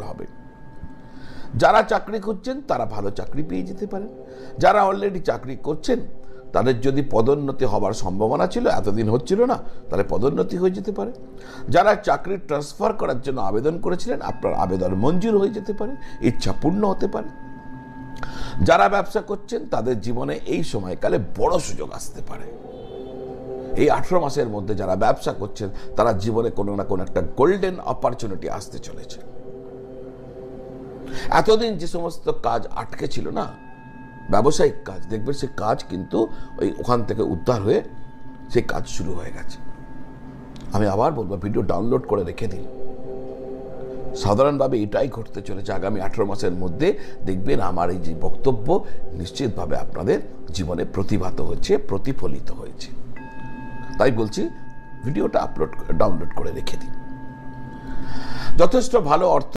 হবে। যারা চাকরি করছেন তারা ভালো চাকরি পেয়ে যেতে পারেন। যারা অলরেডি চাকরি করছেন তাদের যদি পদোন্নতি হবার সম্ভাবনা ছিল, এতদিন হচ্ছিল না, তাহলে পদোন্নতি হয়ে যেতে পারে। যারা চাকরি ট্রান্সফার করার জন্য আবেদন করেছিলেন, আপনার আবেদন মঞ্জুর হয়ে যেতে পারে, ইচ্ছা পূর্ণ হতে পারে। যারা ব্যবসা করছেন তাদের জীবনে এই সময়কালে বড় সুযোগ আসতে পারে। এই 18 মাসের মধ্যে যারা ব্যবসা করছেন তারা জীবনে কোনো না কোনো একটা গোল্ডেন অপরচুনিটি আসতে চলেছে। এতদিন যে সমস্ত কাজ আটকে ছিল না, ব্যবসায়িক কাজ, দেখবেন সে কাজ কিন্তু ওখান থেকে উদ্ধার হয়ে সেই কাজ শুরু হয়ে গেছে। আমি আবার বলবো, ভিডিও ডাউনলোড করে রেখে দিন। সাধারণভাবে এটাই ঘটতে চলেছে। আগামী 18 মাসের মধ্যে দেখবেন আমার এই যে বক্তব্য নিশ্চিতভাবে আপনাদের জীবনে প্রতিভাত হচ্ছে, প্রতিফলিত হয়েছে। তাই বলছি, ভিডিওটা ডাউনলোড করে রেখে দিন। যথেষ্ট ভালো অর্থ